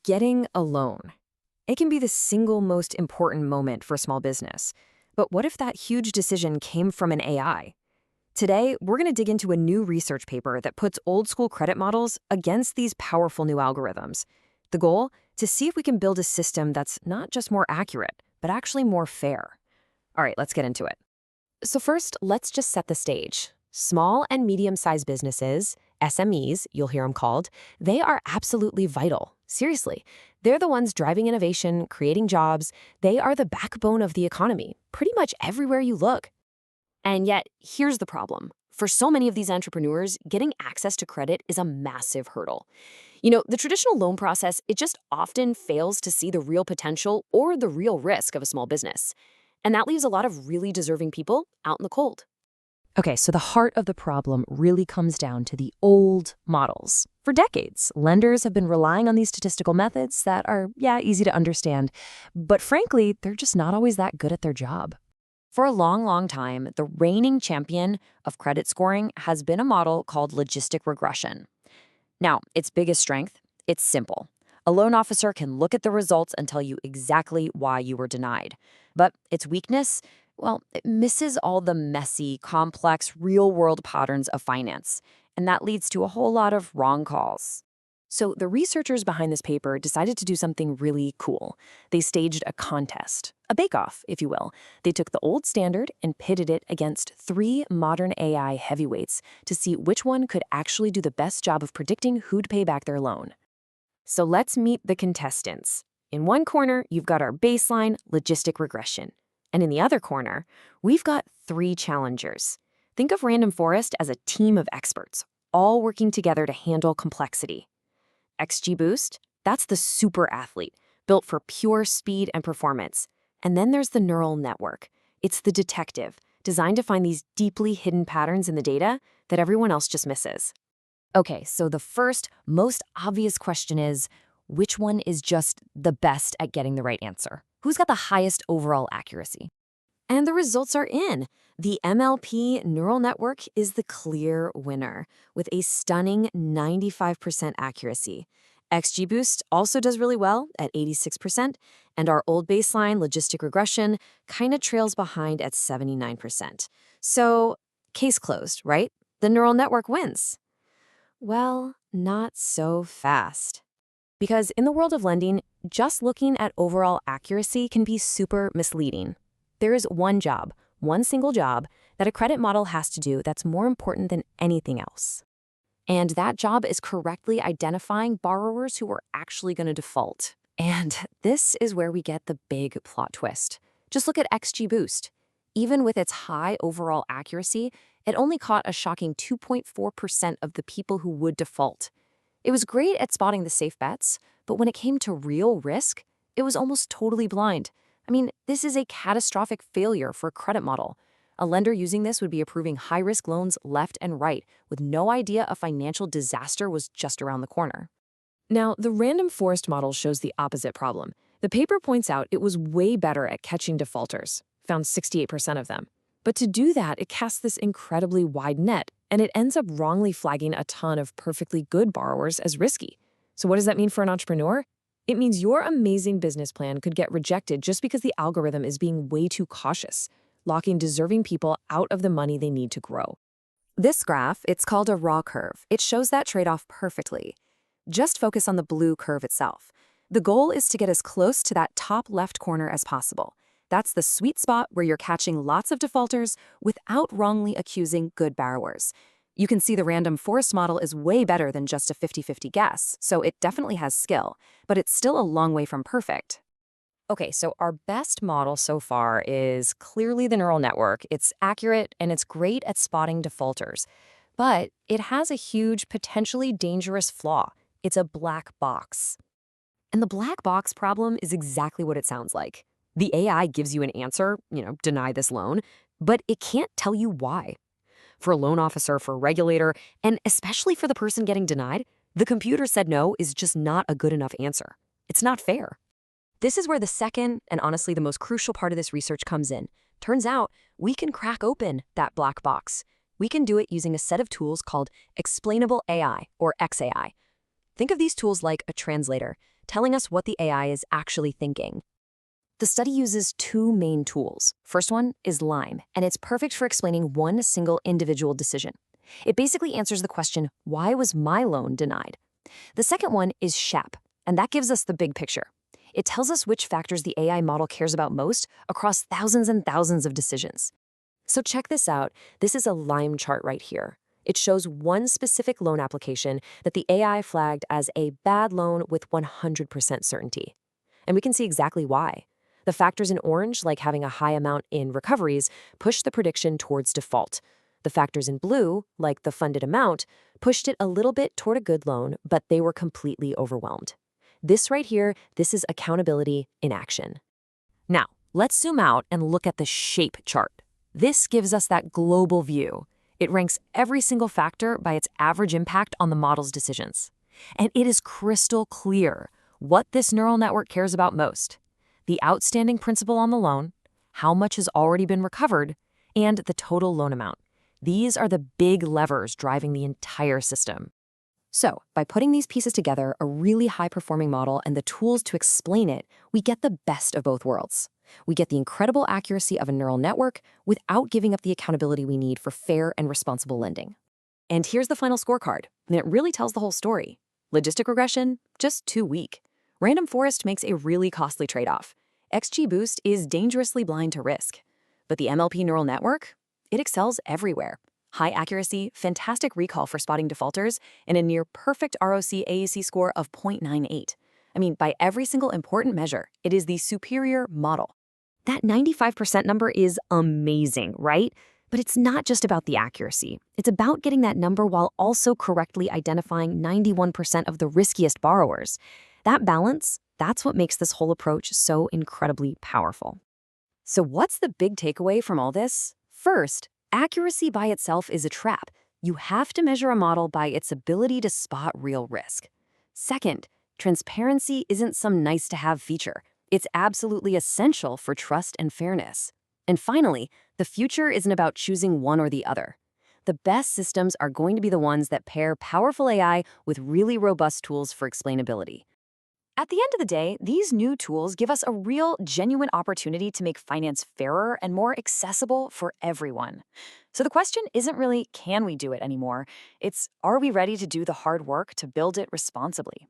getting a loan. It can be the single most important moment for a small business. But what if that huge decision came from an AI? Today, we're going to dig into a new research paper that puts old school credit models against these powerful new algorithms. The goal? To see if we can build a system that's not just more accurate, but actually more fair. All right, let's get into it. So first, let's just set the stage. Small and medium-sized businesses, SMEs, you'll hear them called, they are absolutely vital. Seriously, they're the ones driving innovation, creating jobs. They are the backbone of the economy, pretty much everywhere you look. And yet, here's the problem. For so many of these entrepreneurs, getting access to credit is a massive hurdle. The traditional loan process, it just often fails to see the real potential or the real risk of a small business. And that leaves a lot of really deserving people out in the cold. Okay, so the heart of the problem really comes down to the old models. For decades, lenders have been relying on these statistical methods that are, easy to understand, but frankly, they're just not always that good at their job. For a long, long time, the reigning champion of credit scoring has been a model called logistic regression. Now, its biggest strength, it's simple. A loan officer can look at the results and tell you exactly why you were denied. But its weakness, well, it misses all the messy, complex, real-world patterns of finance. And that leads to a whole lot of wrong calls. So the researchers behind this paper decided to do something really cool. They staged a contest, a bake-off, if you will. They took the old standard and pitted it against 3 modern AI heavyweights to see which one could actually do the best job of predicting who'd pay back their loan. So let's meet the contestants. In one corner, you've got our baseline logistic regression. And in the other corner, we've got 3 challengers. Think of Random Forest as a team of experts, all working together to handle complexity. XGBoost, that's the super athlete, built for pure speed and performance. And then there's the neural network. It's the detective, designed to find these deeply hidden patterns in the data that everyone else just misses. Okay, so the first, most obvious question is, which one is just the best at getting the right answer? Who's got the highest overall accuracy? And the results are in. The MLP neural network is the clear winner, with a stunning 95% accuracy. XGBoost also does really well at 86%, and our old baseline logistic regression kind of trails behind at 79%. So, case closed, right? The neural network wins. Well, not so fast. Because in the world of lending, just looking at overall accuracy can be super misleading. There is one single job, that a credit model has to do that's more important than anything else. And that job is correctly identifying borrowers who are actually going to default. And this is where we get the big plot twist. Just look at XGBoost. Even with its high overall accuracy, it only caught a shocking 2.4% of the people who would default. It was great at spotting the safe bets, but when it came to real risk, it was almost totally blind. I mean, this is a catastrophic failure for a credit model. A lender using this would be approving high-risk loans left and right, with no idea a financial disaster was just around the corner. Now, the Random Forest model shows the opposite problem. The paper points out it was way better at catching defaulters, found 68% of them. But to do that, it casts this incredibly wide net, and it ends up wrongly flagging a ton of perfectly good borrowers as risky. So what does that mean for an entrepreneur? It means your amazing business plan could get rejected just because the algorithm is being way too cautious, locking deserving people out of the money they need to grow. This graph, it's called a raw curve. It shows that trade-off perfectly. Just focus on the blue curve itself. The goal is to get as close to that top left corner as possible. That's the sweet spot where you're catching lots of defaulters without wrongly accusing good borrowers. You can see the Random Forest model is way better than just a 50-50 guess, so it definitely has skill, but it's still a long way from perfect. Okay, so our best model so far is clearly the neural network. It's accurate and it's great at spotting defaulters. But it has a huge, potentially dangerous flaw. It's a black box. And the black box problem is exactly what it sounds like. The AI gives you an answer, deny this loan, but it can't tell you why. For a loan officer, for a regulator, and especially for the person getting denied, the computer said no is just not a good enough answer. It's not fair. This is where the second, and honestly the most crucial part of this research comes in. Turns out, we can crack open that black box. We can do it using a set of tools called explainable AI, or XAI. Think of these tools like a translator. telling us what the AI is actually thinking. The study uses two main tools. First one is Lime, and it's perfect for explaining one single individual decision. It basically answers the question, why was my loan denied? The second one is Shap, and that gives us the big picture. It tells us which factors the AI model cares about most across thousands and thousands of decisions. So check this out. This is a Lime chart right here. It shows one specific loan application that the AI flagged as a bad loan with 100% certainty. And we can see exactly why. The factors in orange, like having a high amount in recoveries, push the prediction towards default. The factors in blue, like the funded amount, pushed it a little bit toward a good loan, but they were completely overwhelmed. This right here, this is accountability in action. Now, let's zoom out and look at the shape chart. This gives us that global view. It ranks every single factor by its average impact on the model's decisions. And it is crystal clear what this neural network cares about most: the outstanding principal on the loan, how much has already been recovered, and the total loan amount. These are the big levers driving the entire system. So, by putting these pieces together, a really high-performing model and the tools to explain it, we get the best of both worlds. We get the incredible accuracy of a neural network without giving up the accountability we need for fair and responsible lending. And here's the final scorecard, and it really tells the whole story. Logistic regression, just too weak. Random forest makes a really costly trade-off. XGBoost is dangerously blind to risk. But the MLP neural network? It excels everywhere. High accuracy, fantastic recall for spotting defaulters, and a near-perfect ROC AUC score of 0.98. I mean, by every single important measure, it is the superior model. That 95% number is amazing, right? But it's not just about the accuracy. It's about getting that number while also correctly identifying 91% of the riskiest borrowers. That balance, that's what makes this whole approach so incredibly powerful. So what's the big takeaway from all this? First, accuracy by itself is a trap. You have to measure a model by its ability to spot real risk. Second, transparency isn't some nice-to-have feature. It's absolutely essential for trust and fairness. And finally, the future isn't about choosing one or the other. The best systems are going to be the ones that pair powerful AI with really robust tools for explainability. At the end of the day, these new tools give us a real, genuine opportunity to make finance fairer and more accessible for everyone. So the question isn't really, can we do it anymore? It's, are we ready to do the hard work to build it responsibly?